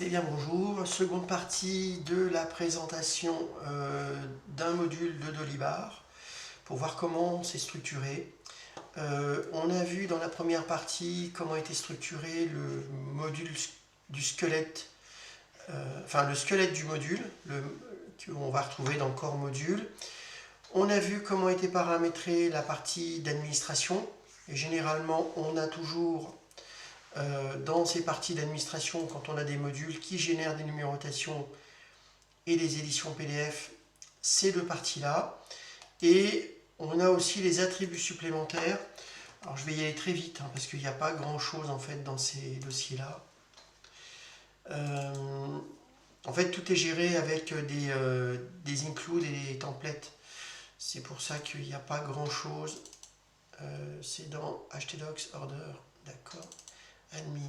Eh bien bonjour, seconde partie de la présentation d'un module de Dolibar pour voir comment c'est structuré. On a vu dans la première partie comment était structuré le module du squelette, enfin le squelette du module, qu'on va retrouver dans le corps module. On a vu comment était paramétrée la partie d'administration. Et généralement, on a toujours dans ces parties d'administration, quand on a des modules qui génèrent des numérotations et des éditions PDF, ces deux parties-là. Et on a aussi les attributs supplémentaires. Alors je vais y aller très vite, hein, parce qu'il n'y a pas grand-chose en fait dans ces dossiers-là. En fait, tout est géré avec des includes et des templates. C'est pour ça qu'il n'y a pas grand-chose. C'est dans htdocs order, d'accord. Admin.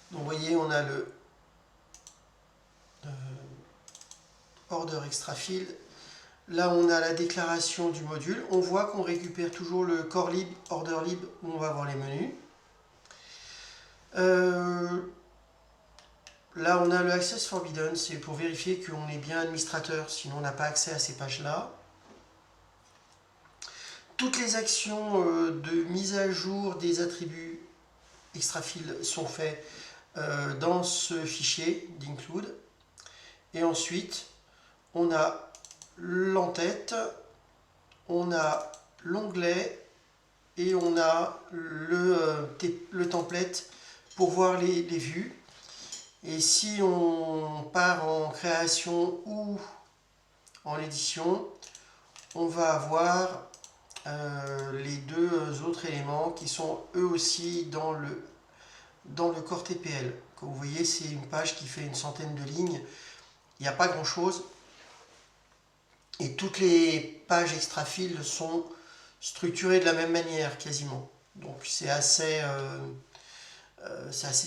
Donc vous voyez, on a le order extra field. Là, on a la déclaration du module. On voit qu'on récupère toujours le core lib, order lib, où on va voir les menus. Là, on a le access forbidden, c'est pour vérifier qu'on est bien administrateur, sinon on n'a pas accès à ces pages-là. Toutes les actions de mise à jour des attributs extra field sont faites dans ce fichier d'include. Et ensuite, on a l'entête, on a l'onglet et on a le template pour voir les vues. Et si on part en création ou en édition, on va avoir les deux autres éléments qui sont eux aussi dans le corps TPL. Comme vous voyez, c'est une page qui fait une centaine de lignes. Il n'y a pas grand chose. Et toutes les pages extra field sont structurées de la même manière quasiment. Donc c'est assez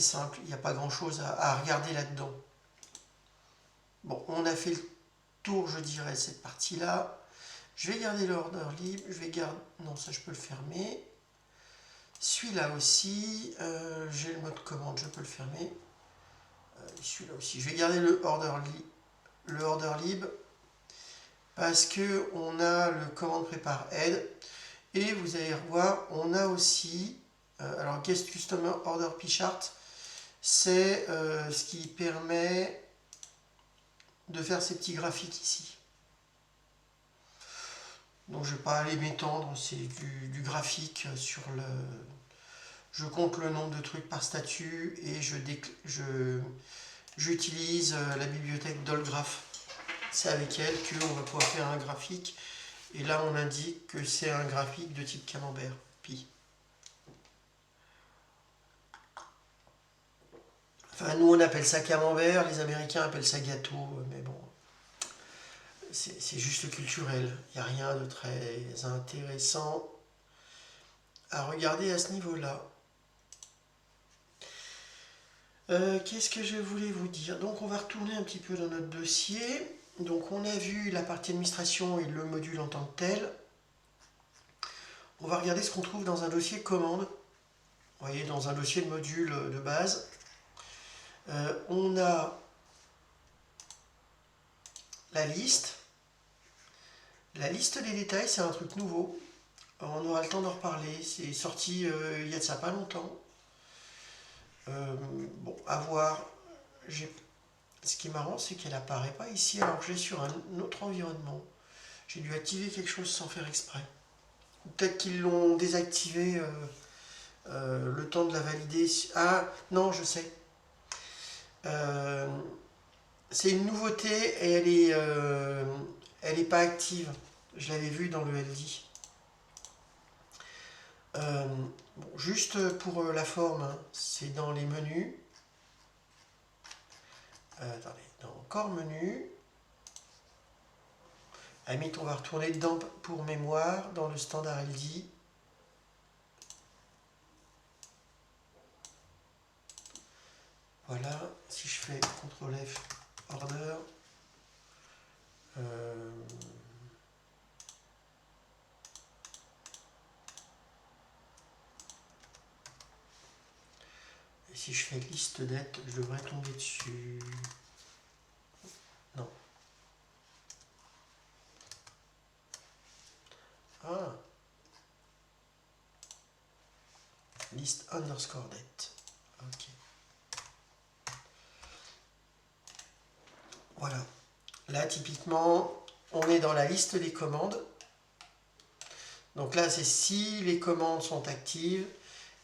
simple, il n'y a pas grand chose à regarder là-dedans. Bon, on a fait le tour, je dirais, cette partie-là. Je vais garder l'order libre, je vais garder... Non, ça je peux le fermer. Celui-là aussi, j'ai le mode commande, je peux le fermer. Celui-là aussi, je vais garder le order lib parce que on a le commande prépare add et vous allez revoir, on a aussi alors guest customer order pchart, c'est ce qui permet de faire ces petits graphiques ici. Donc je ne vais pas aller m'étendre, c'est du graphique sur le... Je compte le nombre de trucs par statut et j'utilise la bibliothèque Dolgraph. C'est avec elle qu'on va pouvoir faire un graphique. Et là, on indique que c'est un graphique de type camembert, pi. Enfin, nous, on appelle ça camembert, les Américains appellent ça gâteau, mais bon, c'est juste culturel. Il n'y a rien de très intéressant à regarder à ce niveau-là. Qu'est-ce que je voulais vous dire? Donc, on va retourner un petit peu dans notre dossier. Donc, on a vu la partie administration et le module en tant que tel. On va regarder ce qu'on trouve dans un dossier commande. Vous voyez, dans un dossier de module de base. On a la liste. La liste des détails, c'est un truc nouveau. On aura le temps d'en reparler. C'est sorti il y a de ça pas longtemps. Bon, à voir. Ce qui est marrant, c'est qu'elle apparaît pas ici alors que j'ai sur un autre environnement. J'ai dû activer quelque chose sans faire exprès. Peut-être qu'ils l'ont désactivé le temps de la valider. Ah, non, je sais. C'est une nouveauté et elle est pas active. Je l'avais vu dans le LD. Bon, juste pour la forme, hein, c'est dans les menus. Attendez, dans encore menu. À la limite, on va retourner dedans pour mémoire, dans le standard LD. Voilà, si je fais CTRL F, order, Et si je fais liste d'aide, je devrais tomber dessus. Non. Ah. Liste underscore date. Ok. Voilà. Là, typiquement, on est dans la liste des commandes. Donc là, c'est si les commandes sont actives.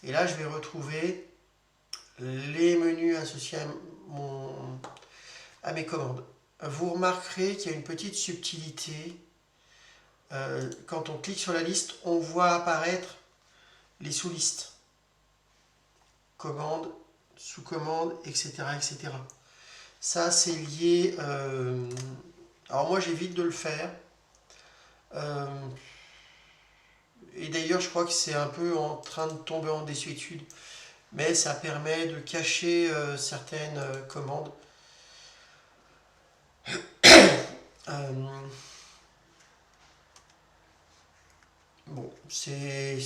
Et là, je vais retrouver les menus associés à mes commandes. Vous remarquerez qu'il y a une petite subtilité. Quand on clique sur la liste, on voit apparaître les sous-listes. Commandes, sous-commandes, etc., etc. Ça, c'est lié... alors moi, j'évite de le faire. Et d'ailleurs, je crois que c'est un peu en train de tomber en désuétude. Mais ça permet de cacher certaines commandes. Bon, c'est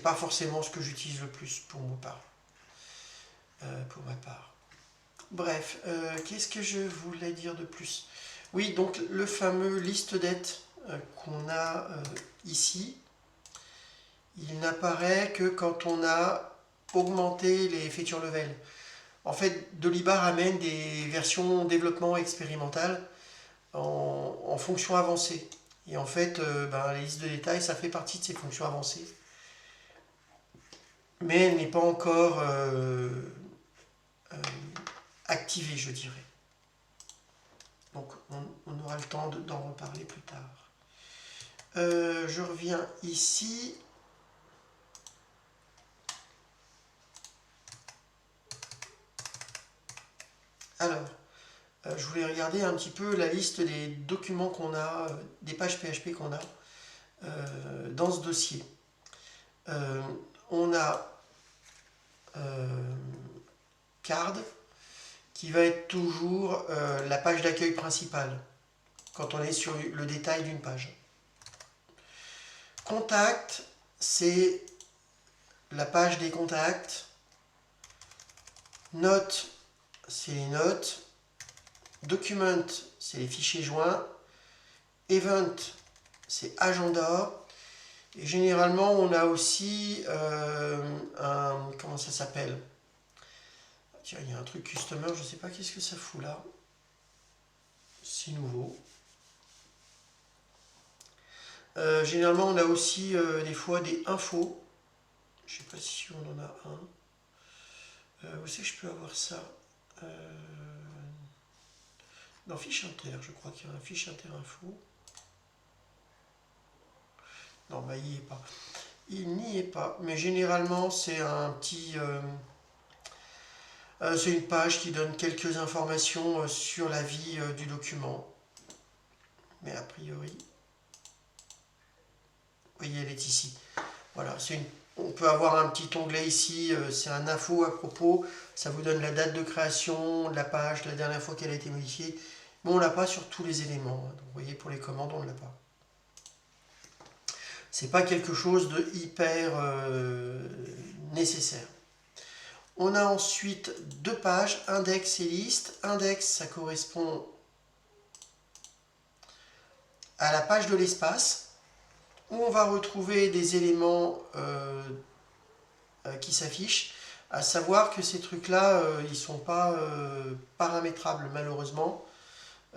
pas forcément ce que j'utilise le plus pour ma part. Bref, qu'est-ce que je voulais dire de plus? Oui, donc le fameux liste dettes qu'on a ici, il n'apparaît que quand on a augmenté les feature level. En fait, Dolibar amène des versions développement expérimental en fonctions avancées. Et en fait, les listes de détails, ça fait partie de ces fonctions avancées. Mais elle n'est pas encore activée, je dirais. Donc on aura le temps d'en reparler plus tard. Je reviens ici. Alors, je voulais regarder un petit peu la liste des documents qu'on a, des pages PHP qu'on a dans ce dossier. On a card qui va être toujours la page d'accueil principale quand on est sur le détail d'une page. Contact, c'est la page des contacts. Notes, c'est les notes. Document, c'est les fichiers joints. Event, c'est agenda. Et généralement, on a aussi comment ça s'appelle? Tiens, il y a un truc customer, je ne sais pas qu'est-ce que ça fout là. C'est nouveau. Généralement, on a aussi des fois des infos. Je ne sais pas si on en a un. Où c'est que je peux avoir ça? Dans fiche inter, je crois qu'il y a un fiche inter info. Non, il n'y est pas. Il n'y est pas. Mais généralement, c'est un petit... c'est une page qui donne quelques informations sur la vie du document. Mais a priori... Vous voyez, elle est ici. Voilà, on peut avoir un petit onglet ici, c'est un info à propos. Ça vous donne la date de création de la page, la dernière fois qu'elle a été modifiée. Mais on ne l'a pas sur tous les éléments. Donc, vous voyez, pour les commandes, on ne l'a pas. C'est pas quelque chose de hyper nécessaire. On a ensuite deux pages, index et liste. Index, ça correspond à la page de l'espace, où on va retrouver des éléments qui s'affichent, à savoir que ces trucs-là, ils ne sont pas paramétrables malheureusement,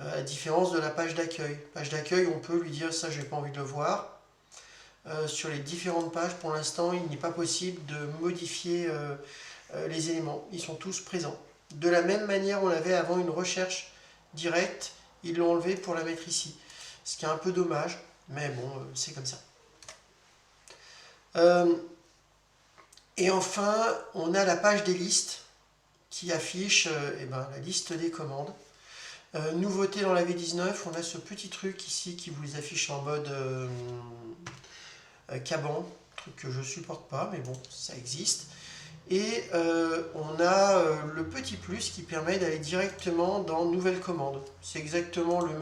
à la différence de la page d'accueil. Page d'accueil, on peut lui dire ça, j'ai pas envie de le voir. Sur les différentes pages, pour l'instant, il n'est pas possible de modifier les éléments. Ils sont tous présents. De la même manière, on avait avant une recherche directe, ils l'ont enlevé pour la mettre ici. Ce qui est un peu dommage, mais bon, c'est comme ça. Et enfin, on a la page des listes qui affiche la liste des commandes. Nouveauté dans la V19, on a ce petit truc ici qui vous les affiche en mode Caban, truc que je ne supporte pas, mais bon, ça existe. Et on a le petit plus qui permet d'aller directement dans Nouvelle commande. C'est exactement le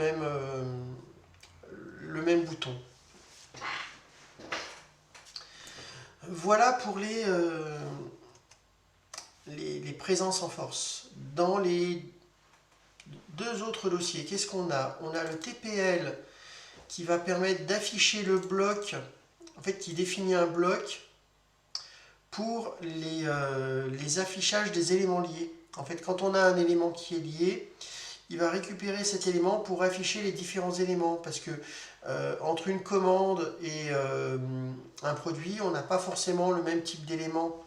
même bouton. Voilà pour les présence en force. Dans les deux autres dossiers, qu'est-ce qu'on a? On a le TPL qui va permettre d'afficher le bloc, en fait qui définit un bloc pour les affichages des éléments liés. En fait, quand on a un élément qui est lié, il va récupérer cet élément pour afficher les différents éléments, parce que entre une commande et un produit, on n'a pas forcément le même type d'éléments,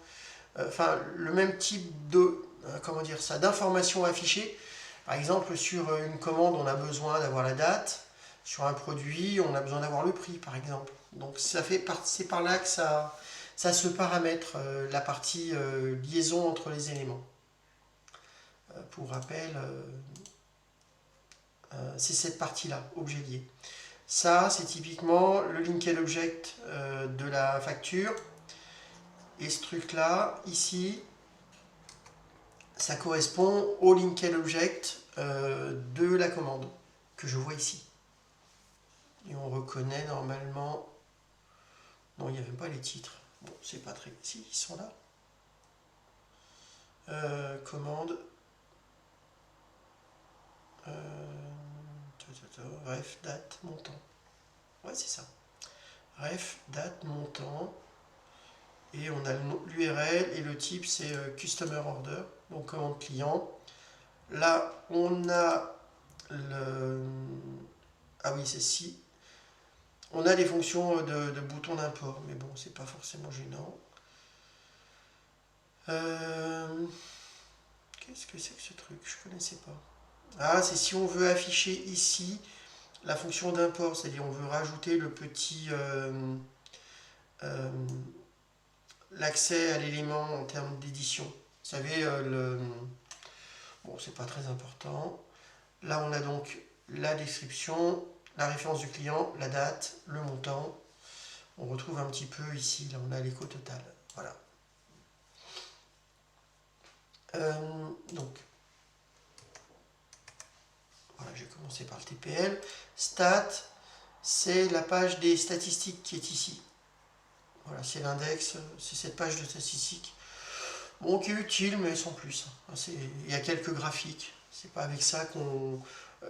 enfin le même type de, comment dire ça, d'informations affichées. Par exemple, sur une commande, on a besoin d'avoir la date. Sur un produit, on a besoin d'avoir le prix, par exemple. Donc c'est par là que ça se paramètre, la partie liaison entre les éléments. Pour rappel, c'est cette partie-là, objet lié. Ça, c'est typiquement le linked object de la facture. Et ce truc-là, ici, ça correspond au linked object de la commande que je vois ici. Et on reconnaît normalement... Non, il n'y a même pas les titres. Bon, c'est pas très... Si, ils sont là. Commande. Ref, date, montant. Ouais, c'est ça. Ref, date, montant. Et on a l'URL et le type, c'est Customer Order, donc commande client. Là, on a le... Ah oui, c'est si. On a des fonctions de bouton d'import, mais bon, c'est pas forcément gênant. Qu'est-ce que c'est que ce truc? Je connaissais pas. Ah, c'est si on veut afficher ici la fonction d'import, c'est-à-dire on veut rajouter le petit l'accès à l'élément en termes d'édition. Vous savez, bon, c'est pas très important. Là, on a donc la description, la référence du client, la date, le montant. On retrouve un petit peu ici, là, on a l'écho total. Voilà. Donc, voilà, j'ai commencé par le TPL. Stat, c'est la page des statistiques qui est ici. Voilà, c'est l'index, c'est cette page de statistiques. Bon, qui est utile, mais sans plus. Il y a quelques graphiques. C'est pas avec ça qu'on...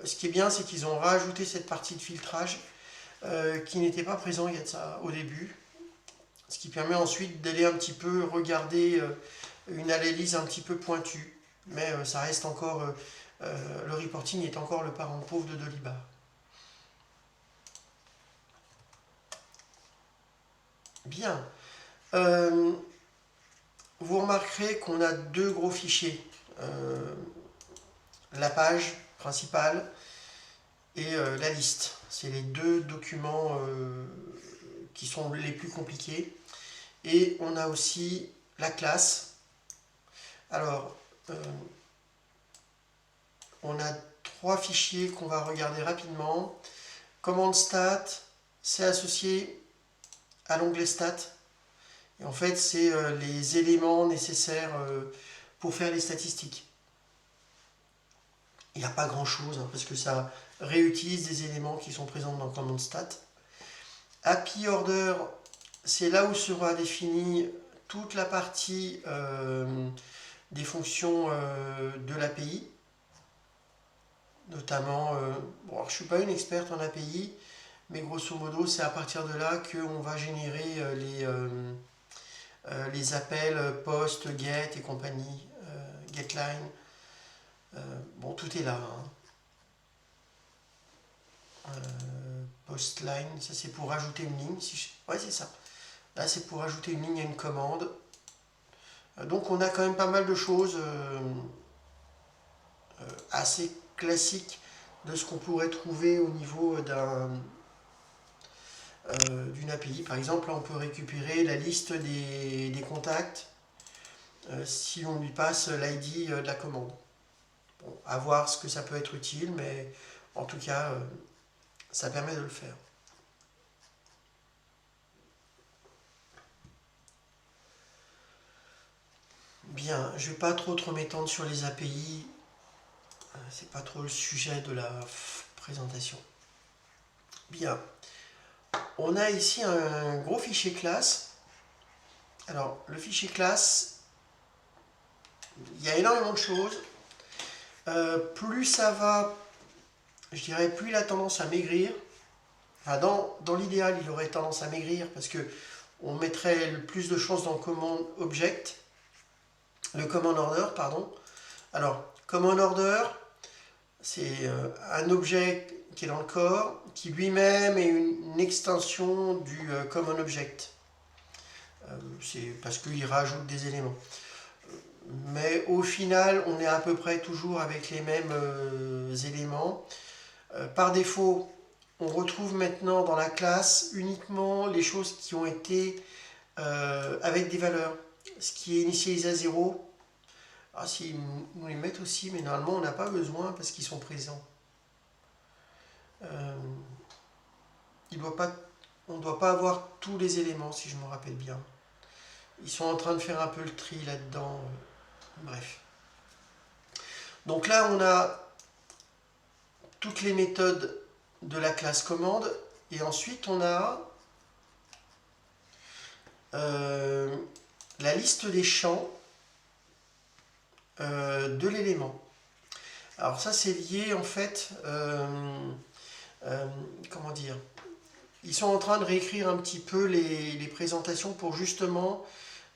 Ce qui est bien, c'est qu'ils ont rajouté cette partie de filtrage qui n'était pas présent il y a de ça au début. Ce qui permet ensuite d'aller un petit peu regarder une analyse un petit peu pointue. Mais ça reste encore... le reporting est encore le parent pauvre de Dolibar. Bien. Vous remarquerez qu'on a deux gros fichiers. La page principale et la liste. C'est les deux documents qui sont les plus compliqués. Et on a aussi la classe. Alors, on a trois fichiers qu'on va regarder rapidement. Commande stat, c'est associé à l'onglet stat. Et en fait, c'est les éléments nécessaires pour faire les statistiques. Il n'y a pas grand chose, hein, parce que ça réutilise des éléments qui sont présents dans command stat. API order, c'est là où sera définie toute la partie des fonctions de l'API. Notamment, bon, alors, je ne suis pas une experte en API, mais grosso modo, c'est à partir de là qu'on va générer les appels post, get et compagnie, getLine. Bon, tout est là. Hein. Postline, ça c'est pour ajouter une ligne. Ouais, c'est ça. Là, c'est pour ajouter une ligne à une commande. Donc, on a quand même pas mal de choses assez classiques de ce qu'on pourrait trouver au niveau d'une API. Par exemple, là, on peut récupérer la liste des contacts si on lui passe l'ID de la commande. Bon, à voir ce que ça peut être utile, mais en tout cas, ça permet de le faire. Bien, je ne vais pas trop m'étendre sur les API, c'est pas trop le sujet de la présentation. Bien, on a ici un gros fichier classe. Alors, le fichier classe, Il y a énormément de choses. Plus ça va, je dirais, plus il a tendance à maigrir. Enfin, dans l'idéal, il aurait tendance à maigrir parce que on mettrait le plus de chances dans le command order, pardon. Alors, command order, c'est un objet qui est dans le corps, qui lui-même est une extension du common object. C'est parce qu'il rajoute des éléments. Mais au final, on est à peu près toujours avec les mêmes éléments. Par défaut, on retrouve maintenant dans la classe uniquement les choses qui ont été avec des valeurs. Ce qui est initialisé à 0. Ah, si, nous les mettent aussi, mais normalement on n'a pas besoin parce qu'ils sont présents. On ne doit pas avoir tous les éléments, si je me rappelle bien. Ils sont en train de faire un peu le tri là-dedans. Bref. Donc là, on a toutes les méthodes de la classe commande. Et ensuite, on a la liste des champs de l'élément. Alors ça, c'est lié en fait... comment dire, ils sont en train de réécrire un petit peu les présentations pour justement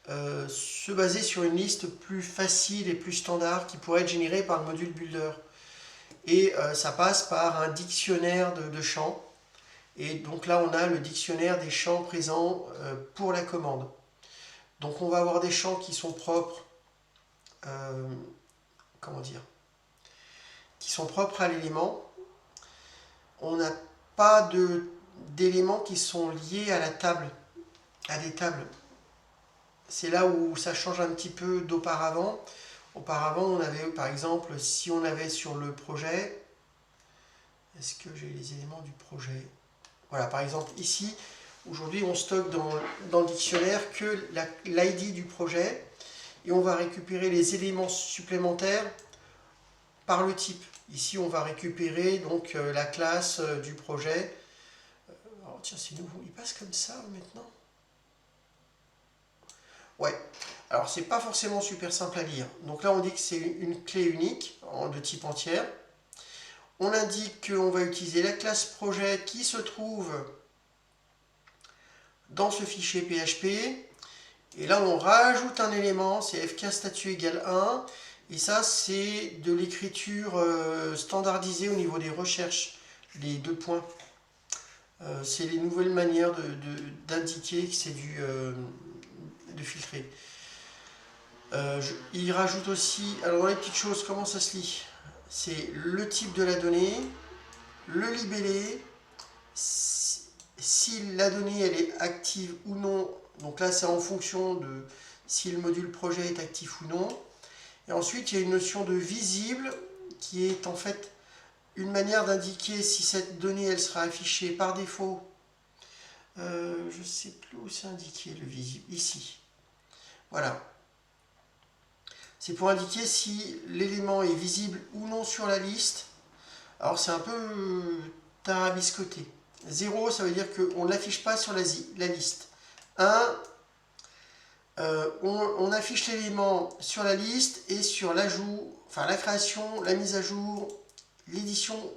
se baser sur une liste plus facile et plus standard qui pourrait être générée par le module Builder. Et ça passe par un dictionnaire de champs. Et donc là, on a le dictionnaire des champs présents pour la commande. Donc on va avoir des champs qui sont propres, comment dire, qui sont propres à l'élément. On n'a pas d'éléments qui sont liés à la table, à des tables. C'est là où ça change un petit peu d'auparavant. Auparavant, on avait, par exemple, si on avait sur le projet, est-ce que j'ai les éléments du projet? Voilà, par exemple, ici, aujourd'hui, on stocke dans le dictionnaire que l'ID du projet et on va récupérer les éléments supplémentaires par le type. Ici, on va récupérer donc la classe du projet. Alors, tiens, c'est nouveau. Il passe comme ça maintenant? Ouais. Alors, c'est pas forcément super simple à lire. Donc là, on dit que c'est une clé unique de type entière. On indique qu'on va utiliser la classe projet qui se trouve dans ce fichier PHP. Et là, on rajoute un élément, c'est fk statut égale 1. Et ça, c'est de l'écriture standardisée au niveau des recherches, les deux points. C'est les nouvelles manières d'indiquer que c'est de filtrer. Il rajoute aussi, alors dans les petites choses, comment ça se lit? C'est le type de la donnée, le libellé, si la donnée elle est active ou non. Donc là, c'est en fonction de si le module projet est actif ou non. Et ensuite, il y a une notion de visible qui est en fait une manière d'indiquer si cette donnée elle sera affichée par défaut. Je ne sais plus où c'est indiqué le visible. Ici. Voilà. C'est pour indiquer si l'élément est visible ou non sur la liste. Alors c'est un peu tarabiscoté. 0, ça veut dire qu'on ne l'affiche pas sur la liste. 1, on affiche l'élément sur la liste et sur l'ajout, enfin la création, la mise à jour, l'édition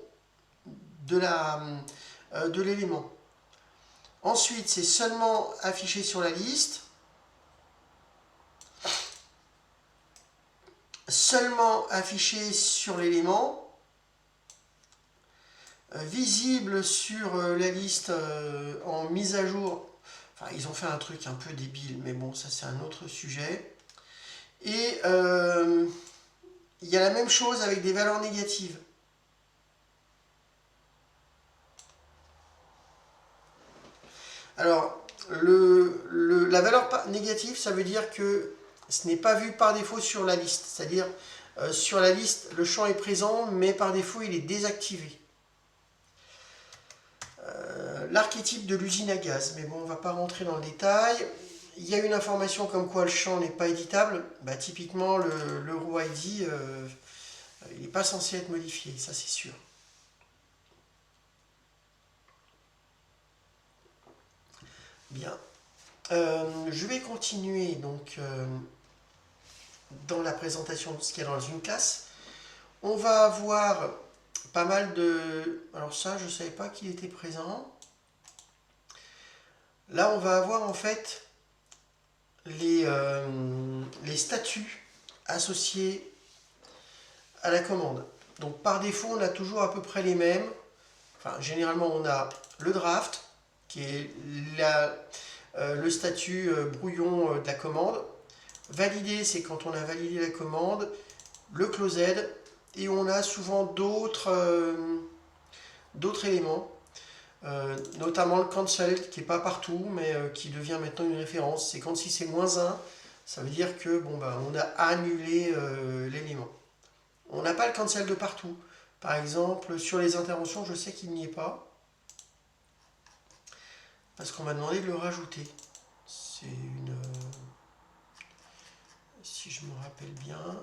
de l'élément. Ensuite, c'est seulement affiché sur la liste, seulement affiché sur l'élément, visible sur la liste en mise à jour. Enfin, ils ont fait un truc un peu débile, mais bon, ça c'est un autre sujet. Et il y a la même chose avec des valeurs négatives. Alors, la valeur négative, ça veut dire que ce n'est pas vu par défaut sur la liste. C'est-à-dire, sur la liste, le champ est présent, mais par défaut, il est désactivé. L'archétype de l'usine à gaz, mais bon, on ne va pas rentrer dans le détail. Il y a une information comme quoi le champ n'est pas éditable. Bah, typiquement, le row ID, il n'est pas censé être modifié, ça c'est sûr. Bien. Je vais continuer donc dans la présentation de ce qu'il y a dans une classe. On va avoir pas mal de... Alors ça, je ne savais pas qu'il était présent. Là, on va avoir en fait les statuts associés à la commande. Donc par défaut, on a toujours à peu près les mêmes. Enfin, généralement, on a le draft, qui est le statut brouillon de la commande. Valider, c'est quand on a validé la commande. Le closed, et on a souvent d'autres éléments, notamment le cancel, qui n'est pas partout, mais qui devient maintenant une référence. C'est quand si c'est -1, ça veut dire que bon, bah, on a annulé l'élément. On n'a pas le cancel de partout. Par exemple, sur les interventions, je sais qu'il n'y est pas, parce qu'on m'a demandé de le rajouter. C'est une... si je me rappelle bien...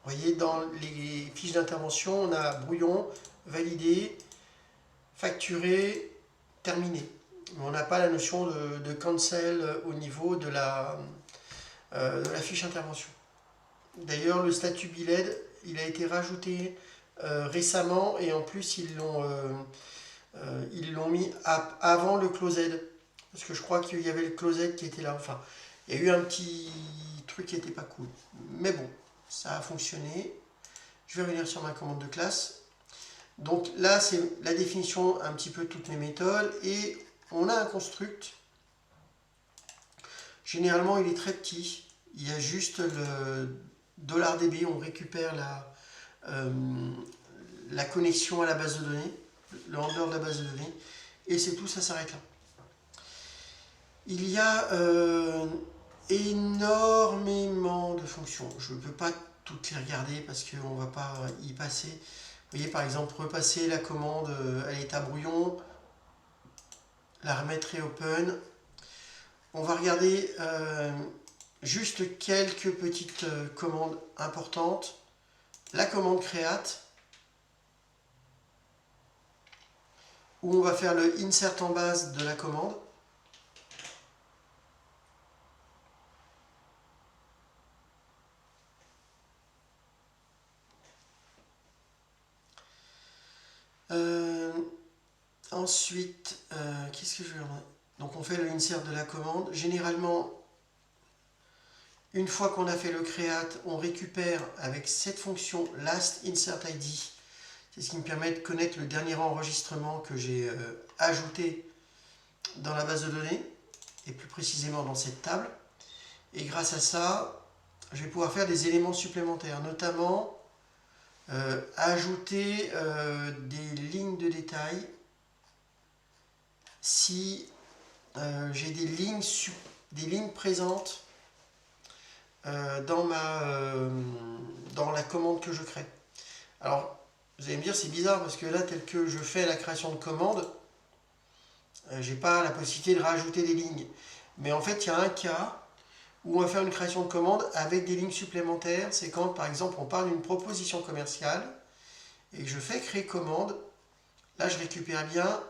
Vous voyez, dans les fiches d'intervention, on a brouillon, validé, facturé, terminé. Mais on n'a pas la notion de cancel au niveau de la fiche intervention. D'ailleurs, le statut BILED, il a été rajouté récemment, et en plus, ils l'ont mis avant le closed. Parce que je crois qu'il y avait le closed qui était là. Enfin, il y a eu un petit truc qui n'était pas cool. Mais bon. Ça a fonctionné. Je vais revenir sur ma commande de classe. Donc là, c'est la définition un petit peu de toutes mes méthodes. Et on a un construct. Généralement, il est très petit. Il y a juste le $db. On récupère la connexion à la base de données, le handler de la base de données. Et c'est tout, ça s'arrête là. Il y a... énormément de fonctions. Je ne peux pas toutes les regarder parce qu'on ne va pas y passer. Vous voyez, par exemple, repasser la commande à l'état brouillon, la remettre open. On va regarder juste quelques petites commandes importantes. La commande create, où on va faire le insert en base de la commande. Ensuite, qu'est-ce que je vais faire? Donc on fait le insert de la commande. Généralement, une fois qu'on a fait le create, on récupère avec cette fonction last insert id. C'est ce qui me permet de connaître le dernier enregistrement que j'ai ajouté dans la base de données, et plus précisément dans cette table. Et grâce à ça, je vais pouvoir faire des éléments supplémentaires, notamment ajouter des lignes de détail si j'ai des lignes présentes dans la commande que je crée. Alors, vous allez me dire, c'est bizarre parce que là, tel que je fais la création de commande, j'ai pas la possibilité de rajouter des lignes. Mais en fait, il y a un cas où on va faire une création de commande avec des lignes supplémentaires. C'est quand, par exemple, on parle d'une proposition commerciale et que je fais créer commande. Là, je récupère bien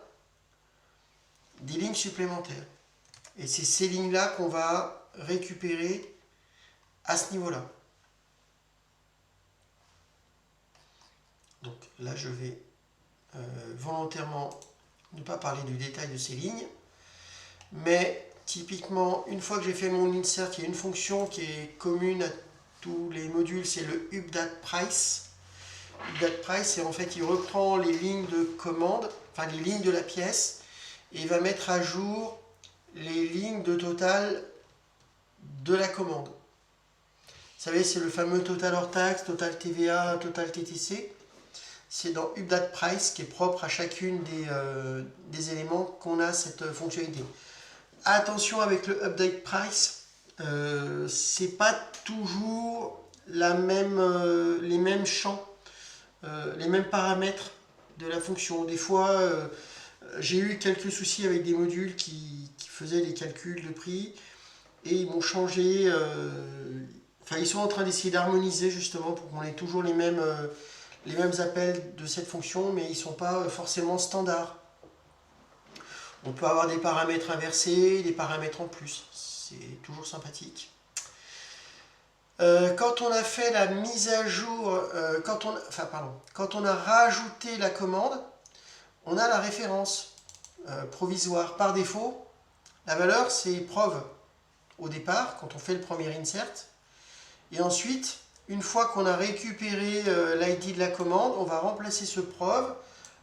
des lignes supplémentaires. Et c'est ces lignes-là qu'on va récupérer à ce niveau-là. Donc là, je vais volontairement ne pas parler du détail de ces lignes. Mais typiquement, une fois que j'ai fait mon insert, il y a une fonction qui est commune à tous les modules, c'est le updatePrice. UpdatePrice, c'est en fait, il reprend les lignes de commande, enfin les lignes de la pièce, et il va mettre à jour les lignes de total de la commande. Vous savez, c'est le fameux total hors taxe, total TVA, total TTC. C'est dans UpdatePrice qui est propre à chacune des éléments qu'on a cette fonctionnalité. Attention avec le UpdatePrice, c'est pas toujours les mêmes champs, les mêmes paramètres de la fonction. Des fois, j'ai eu quelques soucis avec des modules qui faisaient les calculs de prix et ils m'ont changé. Enfin, ils sont en train d'essayer d'harmoniser justement pour qu'on ait toujours les mêmes appels de cette fonction, mais ils ne sont pas forcément standards. On peut avoir des paramètres inversés, des paramètres en plus. C'est toujours sympathique. Quand on a fait la mise à jour, quand on a rajouté la commande, on a la référence provisoire. Par défaut, la valeur c'est preuve au départ, quand on fait le premier insert. Et ensuite, une fois qu'on a récupéré l'ID de la commande, on va remplacer ce preuve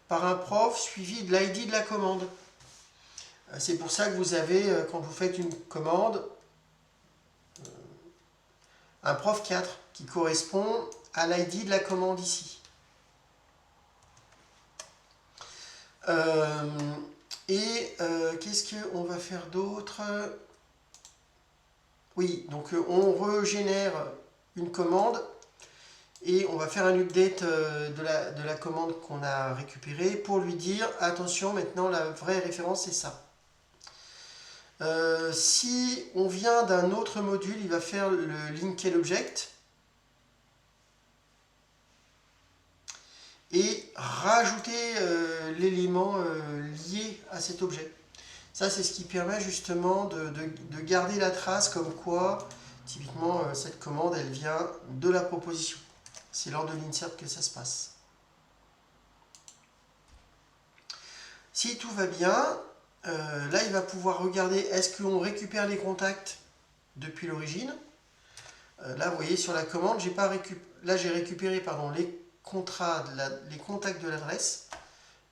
par un prof suivi de l'ID de la commande. C'est pour ça que vous avez, quand vous faites une commande, un prof 4 qui correspond à l'ID de la commande ici. Qu'est-ce qu'on va faire d'autre? Oui, donc on régénère une commande et on va faire un update de la commande qu'on a récupérée pour lui dire attention, maintenant la vraie référence c'est ça. Si on vient d'un autre module, il va faire le linked object et rajouter l'élément lié à cet objet. Ça, c'est ce qui permet justement de garder la trace comme quoi, typiquement, cette commande, elle vient de la proposition. C'est lors de l'insert que ça se passe. Si tout va bien, là, il va pouvoir regarder est-ce qu'on récupère les contacts depuis l'origine. Là, vous voyez, sur la commande, j'ai récupéré les contacts de l'adresse,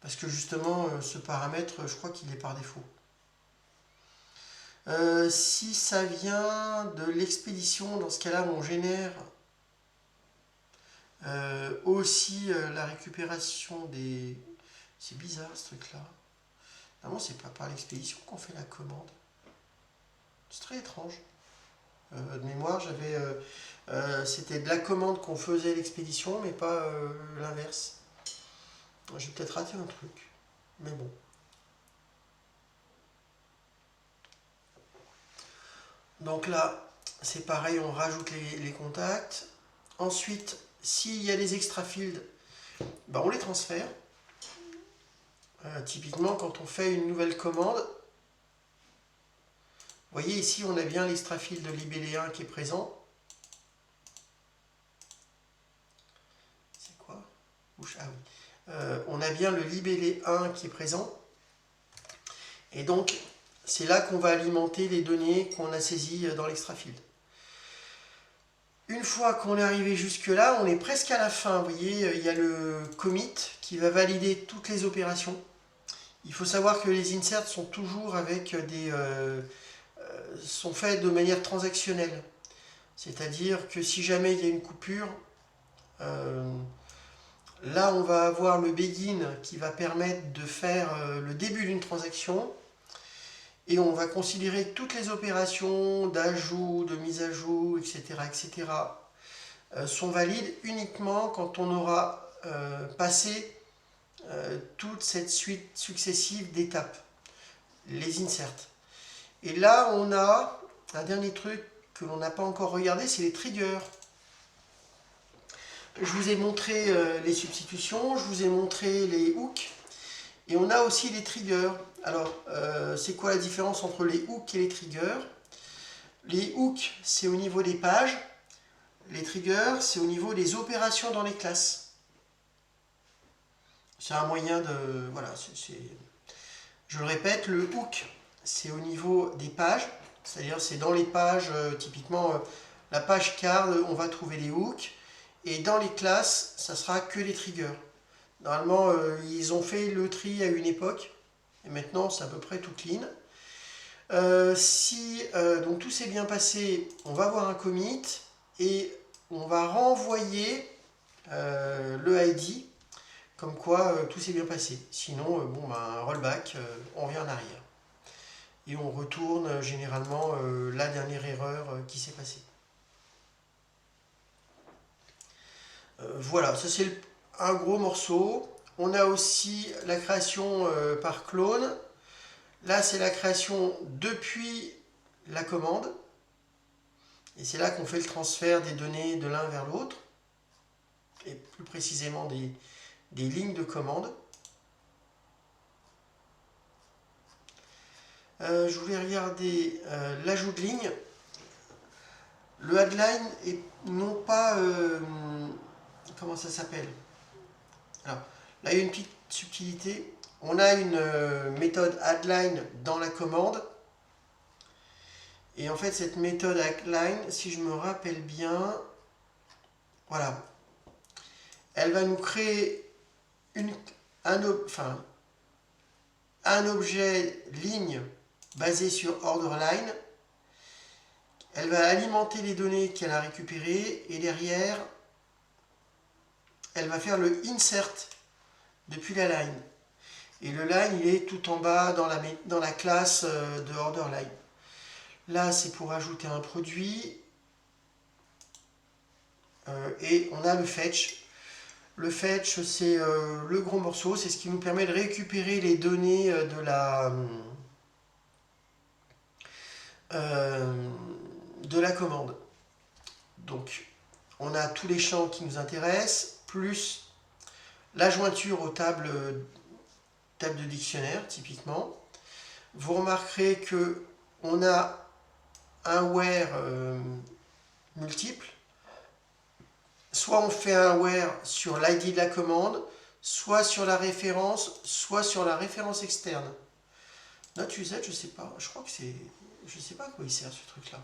parce que justement, ce paramètre, je crois qu'il est par défaut. Si ça vient de l'expédition, dans ce cas-là, on génère aussi la récupération des... C'est bizarre ce truc-là. Normalement, c'est pas par l'expédition qu'on fait la commande. C'est très étrange. De mémoire, c'était de la commande qu'on faisait l'expédition, mais pas l'inverse. J'ai peut-être raté un truc, mais bon. Donc là, c'est pareil, on rajoute les contacts. Ensuite, s'il y a des extra fields, on les transfère. Typiquement, quand on fait une nouvelle commande, vous voyez ici, on a bien l'extra field de libellé 1 qui est présent. C'est quoi? Ah oui. On a bien le libellé 1 qui est présent. Et donc, c'est là qu'on va alimenter les données qu'on a saisies dans l'extra field. Une fois qu'on est arrivé jusque là, on est presque à la fin. Vous voyez, il y a le commit qui va valider toutes les opérations. Il faut savoir que les inserts sont toujours avec sont faits de manière transactionnelle. C'est-à-dire que si jamais il y a une coupure, là on va avoir le begin qui va permettre de faire le début d'une transaction. Et on va considérer toutes les opérations d'ajout, de mise à jour, etc., etc., sont valides uniquement quand on aura passé toute cette suite successive d'étapes, les inserts. Et là, on a un dernier truc que l'on n'a pas encore regardé, c'est les triggers. Je vous ai montré les substitutions, je vous ai montré les hooks, et on a aussi les triggers. Alors, c'est quoi la différence entre les hooks et les triggers? Les hooks, c'est au niveau des pages. Les triggers, c'est au niveau des opérations dans les classes. C'est un moyen de... Voilà, je le répète, le hook, c'est au niveau des pages. C'est-à-dire, c'est dans les pages, typiquement, la page card, on va trouver les hooks. Et dans les classes, ça sera que les triggers. Normalement, ils ont fait le tri à une époque. Et maintenant, c'est à peu près tout clean. Si donc tout s'est bien passé, on va avoir un commit et on va renvoyer le ID comme quoi tout s'est bien passé. Sinon, un rollback, on revient en arrière. Et on retourne généralement la dernière erreur qui s'est passée. Voilà, ça c'est un gros morceau. On a aussi la création par clone. Là, c'est la création depuis la commande. Et c'est là qu'on fait le transfert des données de l'un vers l'autre. Et plus précisément des lignes de commande. Je voulais regarder l'ajout de ligne. Le headline est non pas... comment ça s'appelle? Alors, là, il y a une petite subtilité. On a une méthode headline dans la commande. Et en fait, cette méthode headline, si je me rappelle bien, voilà, elle va nous créer enfin, un objet ligne basé sur orderline. Elle va alimenter les données qu'elle a récupérées et derrière, elle va faire le insert depuis la line. Et le line, il est tout en bas dans la classe de orderline. Là, c'est pour ajouter un produit. Et on a le fetch. Le fetch, c'est le gros morceau. C'est ce qui nous permet de récupérer les données de la commande. Donc, on a tous les champs qui nous intéressent, plus la jointure aux tables de dictionnaire, typiquement. Vous remarquerez que on a un where multiple. Soit on fait un where sur l'ID de la commande, soit sur la référence, soit sur la référence externe. Not usage, je sais pas. Je crois que c'est... Je sais pas à quoi il sert ce truc-là.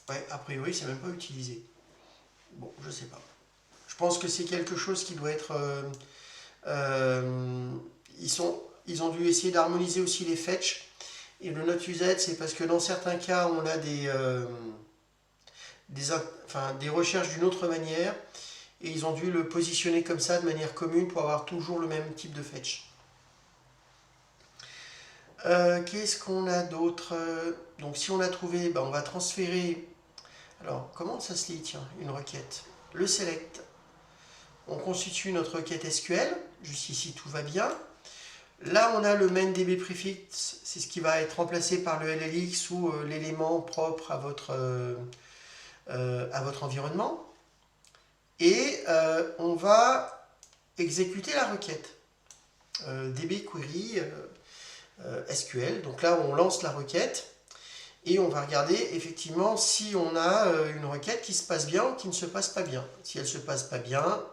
Ouais, a priori, c'est même pas utilisé. Bon, je sais pas. Je pense que c'est quelque chose qui doit être... ils ont dû essayer d'harmoniser aussi les fetch. Et le not usage, c'est parce que dans certains cas, on a des recherches d'une autre manière. Et ils ont dû le positionner comme ça, de manière commune, pour avoir toujours le même type de fetch. Qu'est-ce qu'on a d'autre? Donc si on a trouvé, ben, on va transférer... Alors, comment ça se lit? Tiens, une requête. Le select. On constitue notre requête SQL. Jusqu'ici, tout va bien. Là, on a le main DB prefix. C'est ce qui va être remplacé par le LLX ou l'élément propre à votre environnement. Et on va exécuter la requête. DB query SQL. Donc là, on lance la requête. Et on va regarder effectivement si on a une requête qui se passe bien ou qui ne se passe pas bien. Si elle ne se passe pas bien,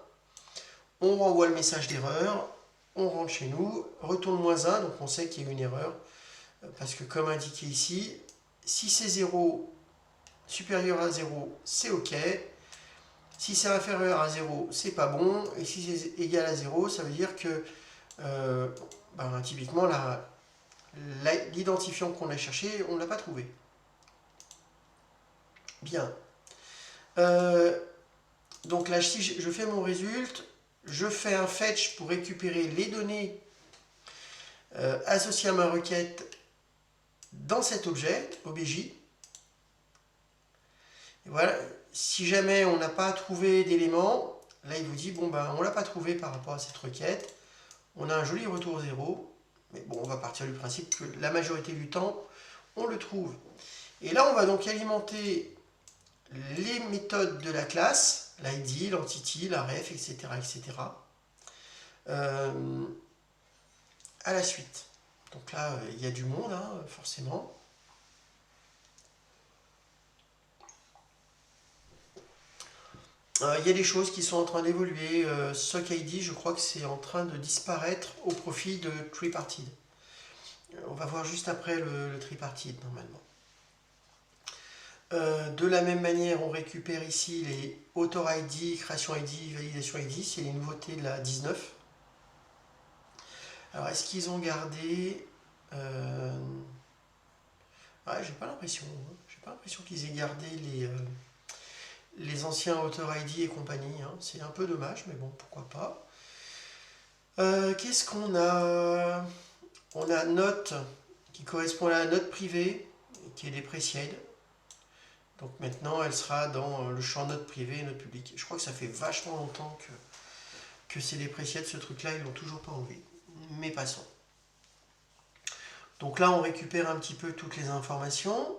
on renvoie le message d'erreur, on rentre chez nous, retourne -1, donc on sait qu'il y a une erreur. Parce que comme indiqué ici, si c'est 0 supérieur à 0, c'est OK. Si c'est inférieur à 0, c'est pas bon. Et si c'est égal à 0, ça veut dire que typiquement l'identifiant qu'on a cherché, on ne l'a pas trouvé. Bien. Donc là, si je fais mon résultat, je fais un fetch pour récupérer les données associées à ma requête dans cet objet, obj. Et voilà. Si jamais on n'a pas trouvé d'éléments, là il vous dit, bon ben on ne l'a pas trouvé par rapport à cette requête. On a un joli retour 0. Mais bon, on va partir du principe que la majorité du temps, on le trouve. Et là, on va donc alimenter les méthodes de la classe, l'ID, l'entity, la ref, etc. etc. À la suite. Donc là, il y a du monde, hein, forcément. Il y a des choses qui sont en train d'évoluer. SockID, je crois que c'est en train de disparaître au profit de tripartite. On va voir juste après le tripartite, normalement. De la même manière, on récupère ici les author ID, création ID, validation ID, c'est les nouveautés de la 19. Alors, est-ce qu'ils ont gardé... Ouais, j'ai pas l'impression. Hein. J'ai pas l'impression qu'ils aient gardé les anciens author ID et compagnie. Hein. C'est un peu dommage, mais bon, pourquoi pas. Qu'est-ce qu'on a? On a note qui correspond à la note privée, qui est depreciated. Donc maintenant, elle sera dans le champ note privée et note publique. Je crois que ça fait vachement longtemps que c'est depreciated, ce truc-là, ils l'ont toujours pas enlevé. Mais passons. Donc là, on récupère un petit peu toutes les informations.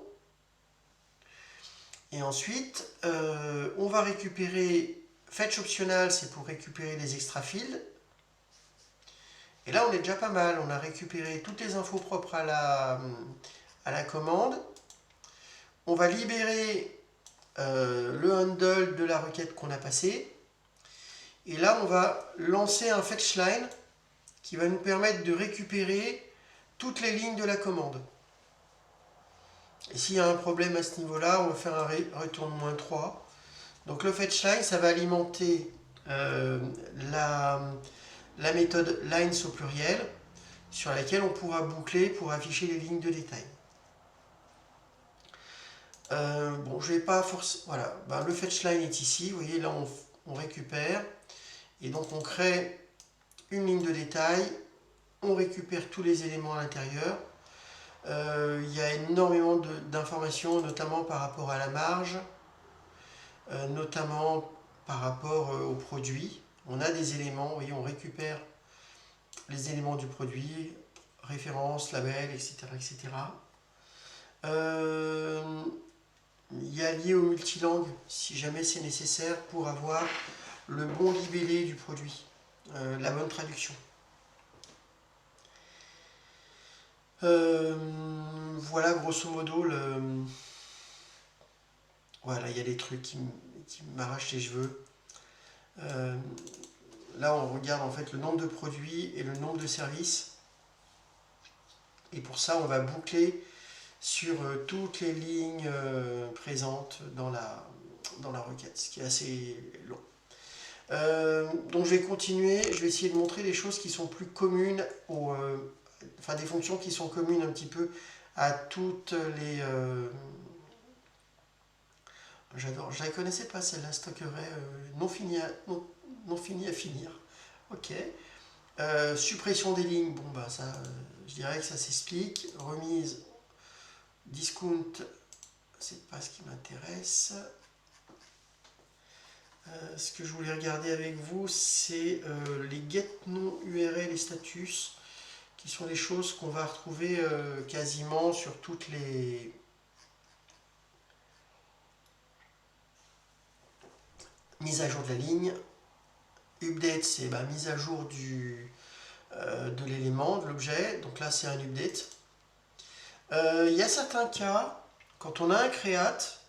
Et ensuite, on va récupérer fetch optional, c'est pour récupérer les extra fields. Et là, on est déjà pas mal. On a récupéré toutes les infos propres à la commande. On va libérer le handle de la requête qu'on a passée. Et là, on va lancer un fetchLine qui va nous permettre de récupérer toutes les lignes de la commande. Et s'il y a un problème à ce niveau-là, on va faire un retourne -3. Donc le fetchLine, ça va alimenter la méthode lines au pluriel, sur laquelle on pourra boucler pour afficher les lignes de détail. Bon, je vais pas forcer. Voilà, ben, le fetchLine est ici. Vous voyez, là, on récupère. Et donc, on crée une ligne de détail. On récupère tous les éléments à l'intérieur. Il y a énormément d'informations, notamment par rapport à la marge, notamment par rapport au produit. On a des éléments, vous voyez, on récupère les éléments du produit, référence, label, etc. etc. Il y a lié au multilangue, si jamais c'est nécessaire, pour avoir le bon libellé du produit, la bonne traduction. Voilà grosso modo voilà, il y a des trucs qui m'arrachent les cheveux. Là on regarde en fait le nombre de produits et le nombre de services, et pour ça on va boucler sur toutes les lignes présentes dans la requête, ce qui est assez long. Donc je vais continuer, je vais essayer de montrer des choses qui sont plus communes enfin des fonctions qui sont communes un petit peu à toutes les... J'adore, je ne la connaissais pas celle-là, stockerait non fini à finir. Ok. Suppression des lignes, bon bah ça, je dirais que ça s'explique. Remise, discount, c'est pas ce qui m'intéresse. Ce que je voulais regarder avec vous, c'est les get non URL et status, qui sont des choses qu'on va retrouver quasiment sur toutes les mises à jour de la ligne. Update, c'est mise à jour de l'élément, de l'objet. Donc là, c'est un update. Il y a certains cas, quand on a un create,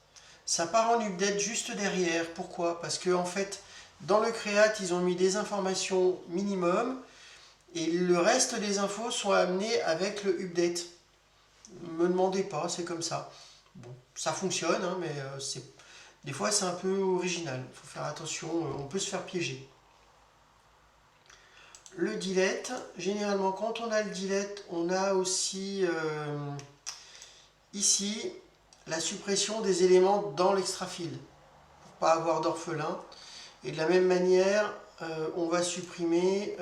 ça part en update juste derrière. Pourquoi? Parce que en fait, dans le create, ils ont mis des informations minimum et le reste des infos sont amenées avec le update. Ne me demandez pas, c'est comme ça. Bon, ça fonctionne, hein, mais des fois c'est un peu original. Il faut faire attention, on peut se faire piéger. Le delete, généralement quand on a le delete, on a aussi ici la suppression des éléments dans l'extra-file, pour ne pas avoir d'orphelin. Et de la même manière, on va supprimer,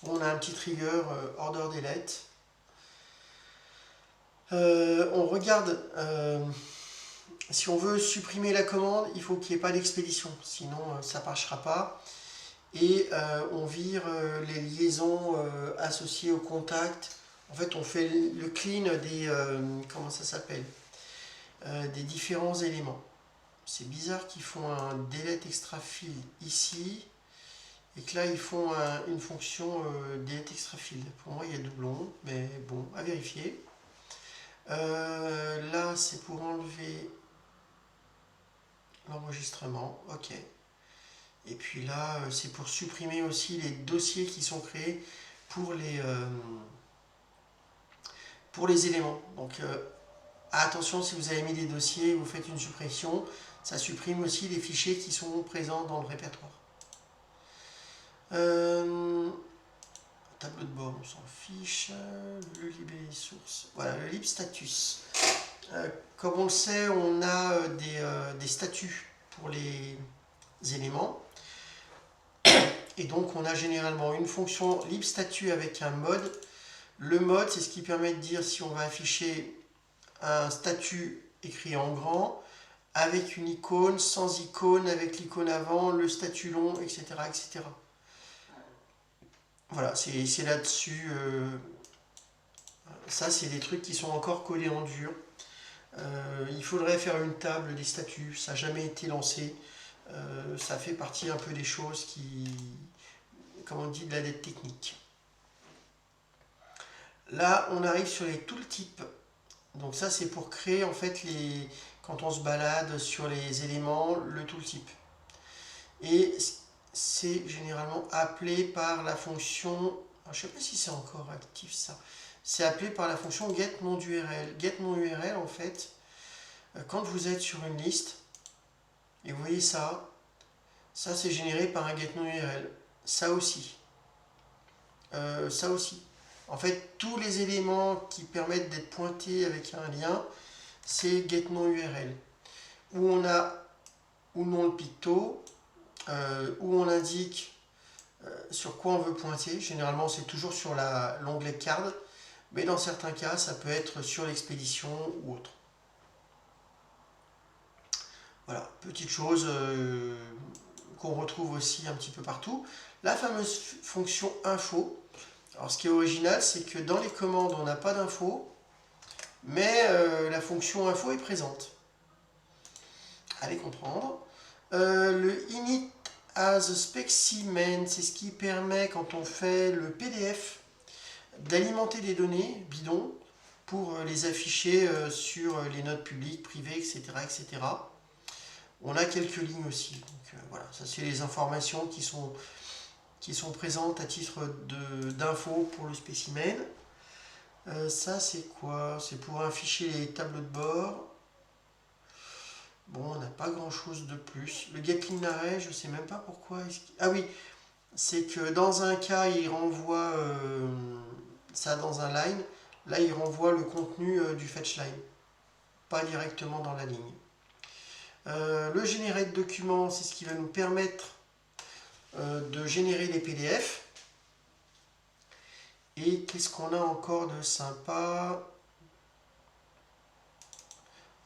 on a un petit trigger order delete. On regarde, si on veut supprimer la commande, il faut qu'il n'y ait pas d'expédition, sinon ça ne marchera pas. Et on vire les liaisons associées au contact. En fait, on fait le clean des, comment ça s'appelle, des différents éléments. C'est bizarre qu'ils font un delete extra file ici et que là ils font une fonction delete extra file. Pour moi il y a doublon, mais bon, à vérifier. Là c'est pour enlever l'enregistrement, ok. Et puis là c'est pour supprimer aussi les dossiers qui sont créés pour les éléments. Donc attention, si vous avez mis des dossiers, vous faites une suppression, ça supprime aussi les fichiers qui sont présents dans le répertoire. Tableau de bord, on s'en fiche. Le libellé source. Voilà, le lib status. Comme on le sait, on a des statuts pour les éléments. Et donc, on a généralement une fonction lib statut avec un mode. Le mode, c'est ce qui permet de dire si on va afficher un statut écrit en grand, avec une icône, sans icône, avec l'icône avant, le statut long, etc. etc. Voilà, c'est là-dessus. Ça, c'est des trucs qui sont encore codés en dur. Il faudrait faire une table des statuts, ça n'a jamais été lancé. Ça fait partie un peu des choses comme on dit, de la dette technique. Là, on arrive sur les tooltips. Donc ça, c'est pour créer en fait quand on se balade sur les éléments, le tooltip. Et c'est généralement appelé par la fonction, je ne sais pas si c'est encore actif ça, c'est appelé par la fonction getNodeURL. GetNodeURL, en fait, quand vous êtes sur une liste, et vous voyez ça c'est généré par un getNodeURL. Ça aussi. Ça aussi. En fait, tous les éléments qui permettent d'être pointés avec un lien, c'est getNodeURL. Où on a ou non le picto, où on indique sur quoi on veut pointer. Généralement, c'est toujours sur l'onglet card, mais dans certains cas, ça peut être sur l'expédition ou autre. Voilà, petite chose qu'on retrouve aussi un petit peu partout. La fameuse fonction info. Alors, ce qui est original, c'est que dans les commandes, on n'a pas d'info, mais la fonction info est présente. Allez comprendre. Le init as a specimen, c'est ce qui permet, quand on fait le PDF, d'alimenter des données bidons pour les afficher sur les notes publiques, privées, etc., etc. On a quelques lignes aussi. Donc, voilà, ça c'est les informations qui sont présentes à titre d'info pour le spécimen. Ça c'est quoi? C'est pour afficher les tableaux de bord. Bon, on n'a pas grand chose de plus. Le getLinArray, je ne sais même pas pourquoi. Ah oui, c'est que dans un cas, il renvoie ça dans un line. Là, il renvoie le contenu du fetchLine, pas directement dans la ligne. Le generate document, c'est ce qui va nous permettre de générer les PDF. Et qu'est-ce qu'on a encore de sympa?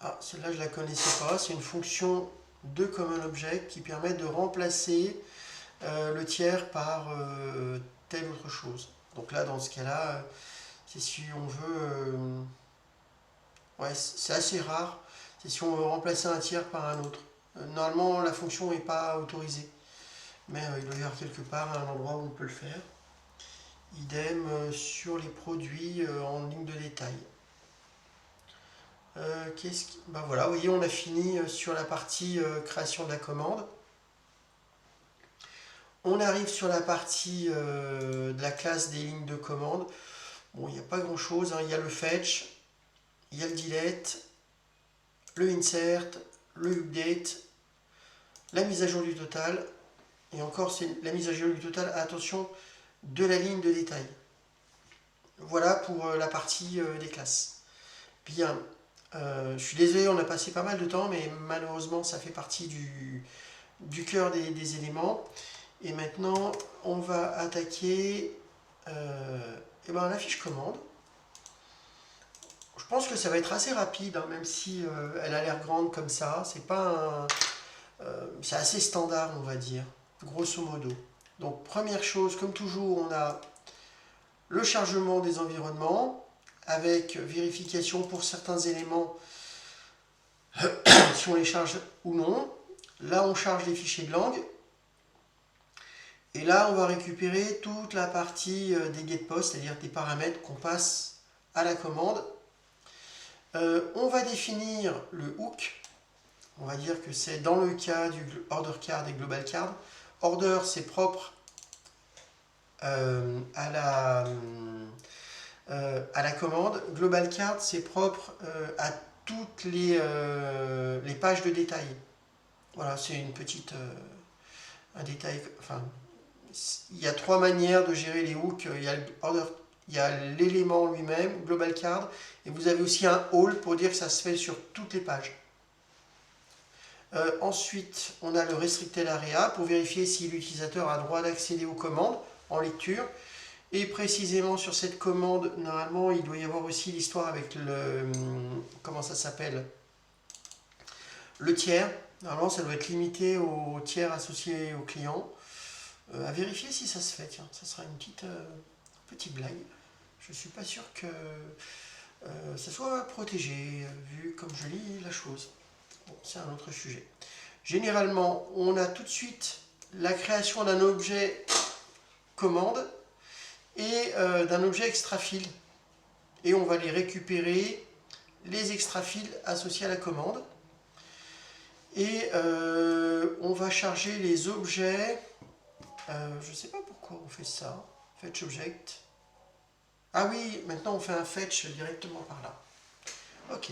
Ah, celle-là, je ne la connaissais pas. C'est une fonction de CommonObject qui permet de remplacer le tiers par telle autre chose. Donc là, dans ce cas-là, c'est si on veut... ouais, c'est assez rare. C'est si on veut remplacer un tiers par un autre. Normalement, la fonction n'est pas autorisée. Mais il doit y avoir quelque part un endroit où on peut le faire. Idem sur les produits en ligne de détail. Ben voilà, vous voyez, on a fini sur la partie création de la commande. On arrive sur la partie de la classe des lignes de commande. Bon, il n'y a pas grand chose, hein. Il y a le fetch, il y a le delete, le insert, le update, la mise à jour du total. Et encore, c'est la mise à jour du total, attention, de la ligne de détail. Voilà pour la partie des classes. Bien, je suis désolé, on a passé pas mal de temps, mais malheureusement, ça fait partie du cœur des éléments. Et maintenant, on va attaquer la fiche commande. Je pense que ça va être assez rapide, hein, même si elle a l'air grande comme ça. C'est pas c'est assez standard, on va dire, grosso modo. Donc, première chose, comme toujours, on a le chargement des environnements avec vérification pour certains éléments si on les charge ou non. Là, on charge les fichiers de langue. Et là, on va récupérer toute la partie des getPost, c'est-à-dire des paramètres qu'on passe à la commande. On va définir le hook. On va dire que c'est dans le cas du order card et global card. Order, c'est propre à la commande. Global card, c'est propre à toutes les pages de détail. Voilà, c'est une petite un détail. Enfin, il y a trois manières de gérer les hooks. Il y a l'élément lui-même, global card, et vous avez aussi un all pour dire que ça se fait sur toutes les pages. Ensuite, on a le restricted area pour vérifier si l'utilisateur a droit d'accéder aux commandes en lecture. Et précisément sur cette commande, normalement, il doit y avoir aussi l'histoire avec le... Comment ça s'appelle? Le tiers. Normalement, ça doit être limité au tiers associé au client. À vérifier si ça se fait. Tiens, ça sera une petite blague. Je ne suis pas sûr que ça soit protégé, vu comme je lis la chose. Bon, c'est un autre sujet. Généralement, on a tout de suite la création d'un objet commande et d'un objet extra-fil. Et on va les récupérer, les extra-fils associés à la commande. Et on va charger les objets. Je ne sais pas pourquoi on fait ça. Fetch object. Ah oui, maintenant on fait un fetch directement par là. Ok.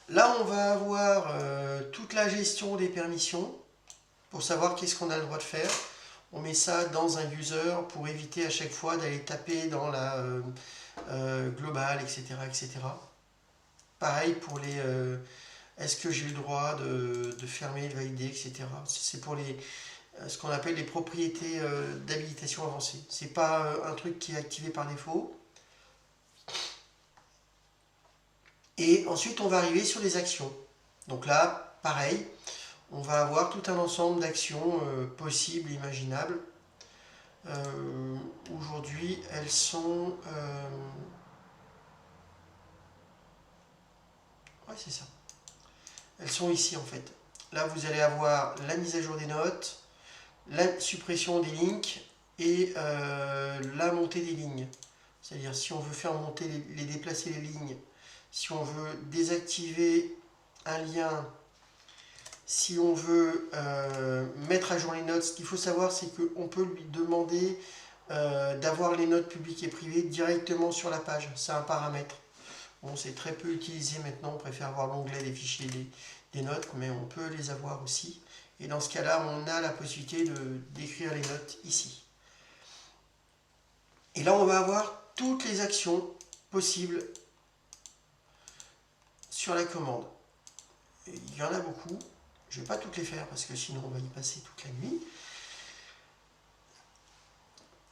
Là, on va avoir toute la gestion des permissions pour savoir qu'est-ce qu'on a le droit de faire. On met ça dans un user pour éviter à chaque fois d'aller taper dans la globale, etc., etc. Pareil pour les est-ce que j'ai le droit de fermer, de valider, etc. C'est pour les ce qu'on appelle les propriétés d'habilitation avancée. C'est pas un truc qui est activé par défaut. Et ensuite, on va arriver sur les actions. Donc là, pareil, on va avoir tout un ensemble d'actions possibles, imaginables. Aujourd'hui, elles sont... ouais, c'est ça. Elles sont ici, en fait. Là, vous allez avoir la mise à jour des notes, la suppression des links et la montée des lignes. C'est-à-dire, si on veut faire monter, les déplacer les lignes, si on veut désactiver un lien, si on veut mettre à jour les notes, ce qu'il faut savoir, c'est qu'on peut lui demander d'avoir les notes publiques et privées directement sur la page. C'est un paramètre. Bon, c'est très peu utilisé maintenant, on préfère avoir l'onglet des fichiers des notes, mais on peut les avoir aussi. Et dans ce cas-là, on a la possibilité d'écrire les notes ici. Et là, on va avoir toutes les actions possibles sur la commande. Et il y en a beaucoup. Je ne vais pas toutes les faire parce que sinon on va y passer toute la nuit.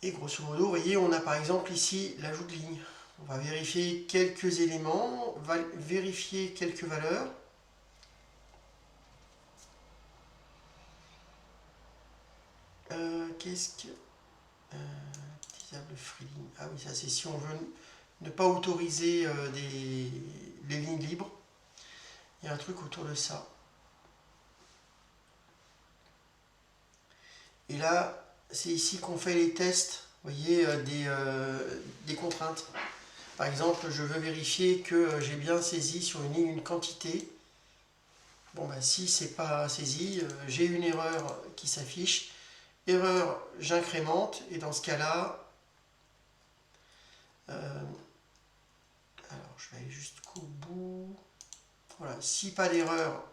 Et grosso modo, vous voyez, on a par exemple ici l'ajout de ligne. On va vérifier quelques éléments, on va vérifier quelques valeurs. Qu'est-ce que... disable freeling. Ah oui, ça c'est si on veut ne pas autoriser les lignes libres. Il y a un truc autour de ça. Et là, c'est ici qu'on fait les tests, vous voyez, des contraintes. Par exemple, je veux vérifier que j'ai bien saisi sur une ligne une quantité. Bon, ben, si c'est pas saisi, j'ai une erreur qui s'affiche. Erreur, j'incrémente, et dans ce cas-là, alors je vais aller jusqu'au bout. Voilà, si pas d'erreur,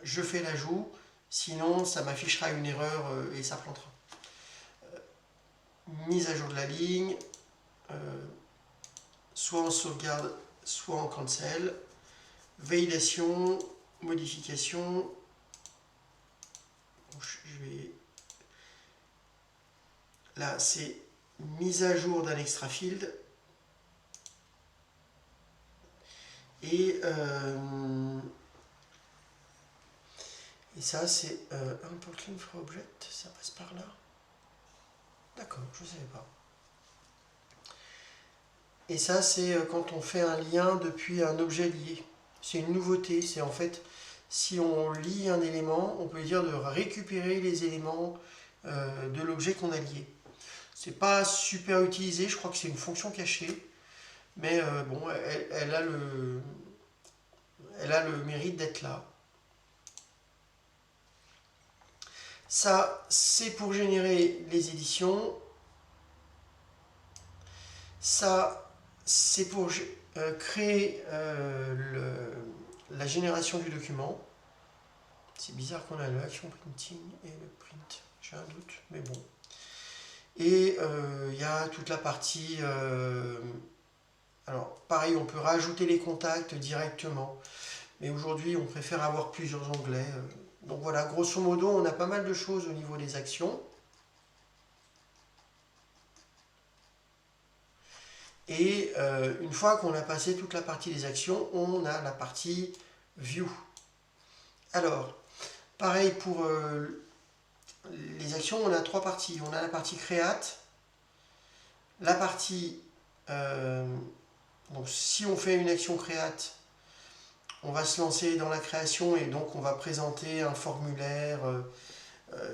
je fais l'ajout. Sinon, ça m'affichera une erreur et ça plantera. Mise à jour de la ligne, soit en sauvegarde, soit en cancel. Validation, modification. Je vais... Là, c'est mise à jour d'un extra field. Et ça, c'est import link for object. Ça passe par là. D'accord, je ne savais pas. Et ça, c'est quand on fait un lien depuis un objet lié. C'est une nouveauté. C'est en fait, si on lie un élément, on peut dire de récupérer les éléments de l'objet qu'on a lié. C'est pas super utilisé, je crois que c'est une fonction cachée. Mais bon, elle a le mérite d'être là. Ça, c'est pour générer les éditions. Ça, c'est pour créer la génération du document. C'est bizarre qu'on a l'action printing et le print. J'ai un doute, mais bon. Et il y a toute la partie... alors, pareil, on peut rajouter les contacts directement. Mais aujourd'hui, on préfère avoir plusieurs onglets. Donc voilà, grosso modo, on a pas mal de choses au niveau des actions. Et une fois qu'on a passé toute la partie des actions, on a la partie View. Alors, pareil pour les actions, on a trois parties. On a la partie Create, la partie... donc si on fait une action Create, on va se lancer dans la création et donc on va présenter un formulaire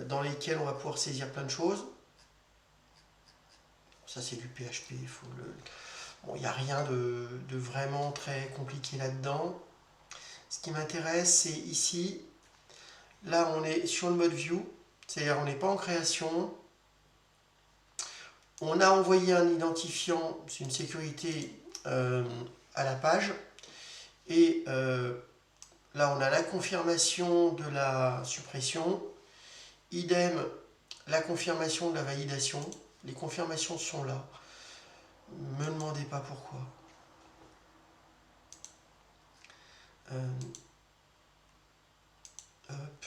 dans lesquels on va pouvoir saisir plein de choses. Ça c'est du PHP, bon, il n'y a rien de vraiment très compliqué là-dedans. Ce qui m'intéresse, c'est ici, là on est sur le mode view, c'est-à-dire on n'est pas en création. On a envoyé un identifiant, c'est une sécurité à la page. Et là, on a la confirmation de la suppression. Idem, la confirmation de la validation. Les confirmations sont là. Ne me demandez pas pourquoi. Hop.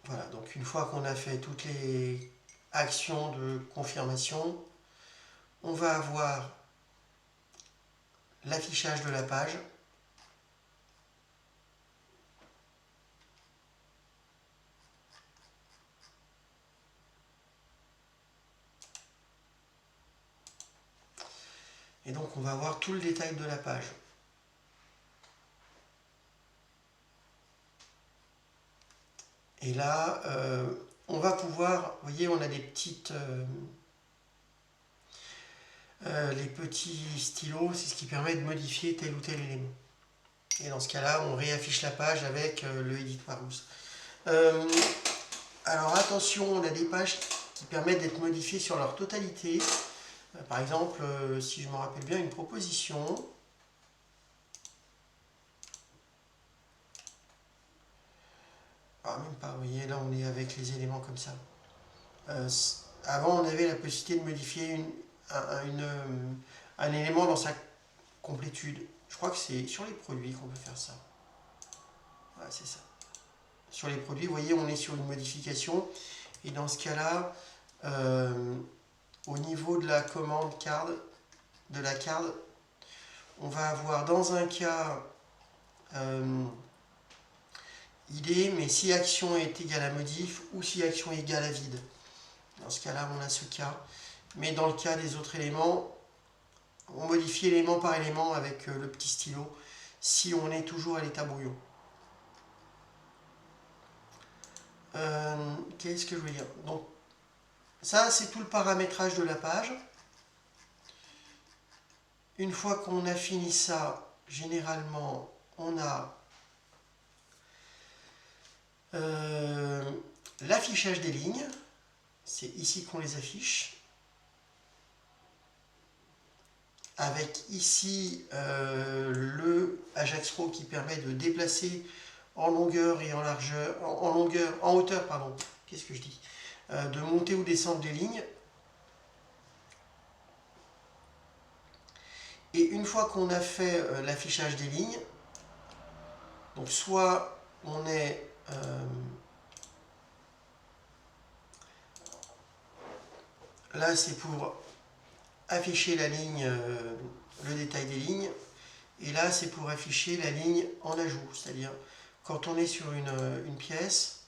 Voilà, donc une fois qu'on a fait toutes les actions de confirmation, on va avoir l'affichage de la page. Et donc on va avoir tout le détail de la page. Et là, on va pouvoir, vous voyez, on a des petites... les petits stylos, c'est ce qui permet de modifier tel ou tel élément. Et dans ce cas-là, on réaffiche la page avec le Edit Marous. Alors attention, on a des pages qui permettent d'être modifiées sur leur totalité. Par exemple, si je me rappelle bien, une proposition. Ah, même pas, vous voyez, là on est avec les éléments comme ça. Avant, on avait la possibilité de modifier un élément dans sa complétude. Je crois que c'est sur les produits qu'on peut faire ça. Ouais, c'est ça. Sur les produits, vous voyez, on est sur une modification. Et dans ce cas-là, au niveau de la commande card, de la card, on va avoir dans un cas idée, mais si action est égale à modif ou si action est égale à vide. Dans ce cas-là, on a ce cas. Mais dans le cas des autres éléments, on modifie élément par élément avec le petit stylo si on est toujours à l'état brouillon. Qu'est-ce que je veux dire? Donc, ça, c'est tout le paramétrage de la page. Une fois qu'on a fini ça, généralement, on a l'affichage des lignes. C'est ici qu'on les affiche. Avec ici le Ajax Pro qui permet de déplacer en longueur et en largeur, en hauteur, pardon, qu'est-ce que je dis, de monter ou descendre des lignes. Et une fois qu'on a fait l'affichage des lignes, donc soit on est là, c'est pour afficher la ligne, le détail des lignes, et là c'est pour afficher la ligne en ajout, c'est-à-dire quand on est sur une pièce,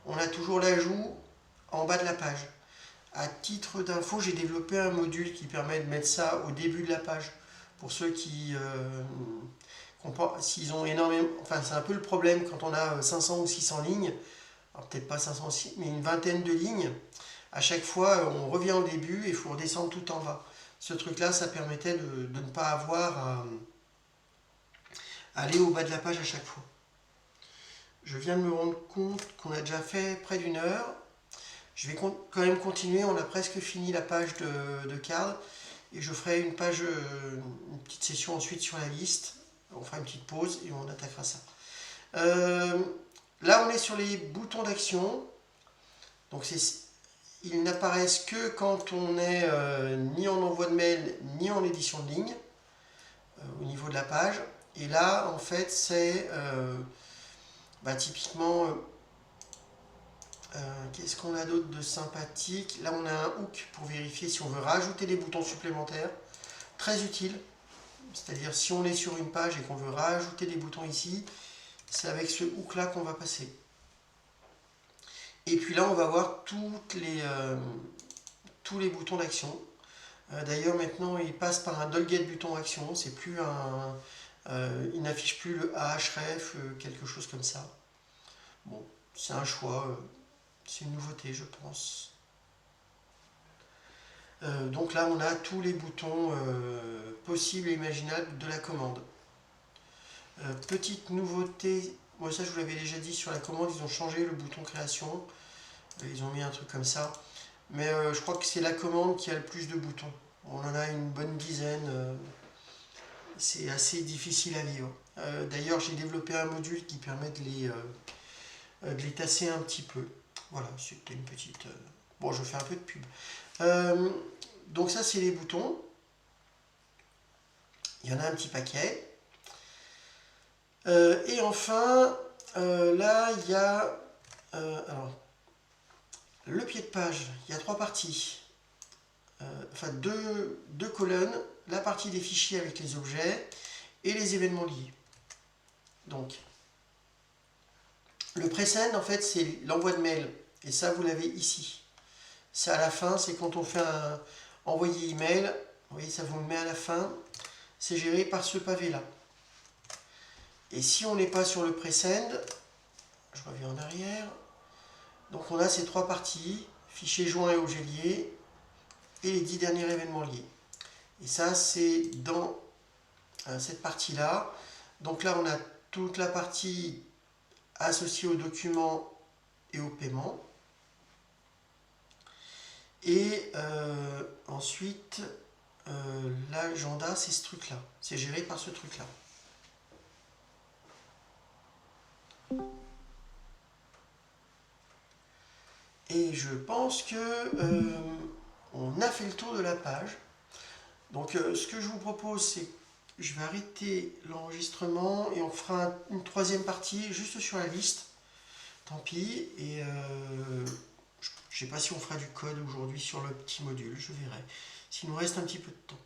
on a toujours l'ajout en bas de la page. À titre d'info, j'ai développé un module qui permet de mettre ça au début de la page. Pour ceux qui s'ils ont énormément, enfin c'est un peu le problème quand on a 500 ou 600 lignes, alors peut-être pas 500 mais une vingtaine de lignes. À chaque fois, on revient au début et il faut redescendre tout en bas. Ce truc-là, ça permettait de ne pas avoir à aller au bas de la page à chaque fois. Je viens de me rendre compte qu'on a déjà fait près d'une heure. Je vais quand même continuer, on a presque fini la page de card. Et je ferai une petite session ensuite sur la liste. On fera une petite pause et on attaquera ça. Là, on est sur les boutons d'action. Donc, ils n'apparaissent que quand on est ni en envoi de mail, ni en édition de ligne, au niveau de la page. Et là, en fait, c'est typiquement, qu'est-ce qu'on a d'autre de sympathique? Là, on a un hook pour vérifier si on veut rajouter des boutons supplémentaires. Très utile. C'est-à-dire, si on est sur une page et qu'on veut rajouter des boutons ici, c'est avec ce hook-là qu'on va passer. Et puis là, on va voir tous les boutons d'action. D'ailleurs, maintenant, il passe par un dogget button action. C'est plus Il n'affiche plus le href, quelque chose comme ça. Bon, c'est un choix, c'est une nouveauté, je pense. Donc là, on a tous les boutons possibles et imaginables de la commande. Petite nouveauté, moi ça je vous l'avais déjà dit sur la commande, ils ont changé le bouton création. Ils ont mis un truc comme ça. Mais je crois que c'est la commande qui a le plus de boutons. On en a une bonne dizaine. C'est assez difficile à vivre. D'ailleurs, j'ai développé un module qui permet de les tasser un petit peu. Voilà, c'était une petite... Bon, je fais un peu de pub. Donc ça, c'est les boutons. Il y en a un petit paquet. Et enfin, là, il y a... alors, le pied de page, il y a 3 parties. Enfin, deux colonnes. La partie des fichiers avec les objets et les événements liés. Donc, le presend, en fait, c'est l'envoi de mail. Et ça, vous l'avez ici. Ça, à la fin, c'est quand on fait un envoyer email. Vous voyez, ça vous le met à la fin. C'est géré par ce pavé-là. Et si on n'est pas sur le presend, je reviens en arrière. Donc, on a ces 3 parties, fichier joint et objet lié, et les 10 derniers événements liés. Et ça, c'est dans cette partie-là. Donc là, on a toute la partie associée aux documents et au paiement. Et ensuite, l'agenda, c'est ce truc-là. C'est géré par ce truc-là. Et je pense que on a fait le tour de la page. Donc ce que je vous propose, c'est que je vais arrêter l'enregistrement et on fera une 3e partie juste sur la liste. Tant pis. Et je ne sais pas si on fera du code aujourd'hui sur le petit module, je verrai. S'il nous reste un petit peu de temps.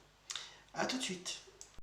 A tout de suite.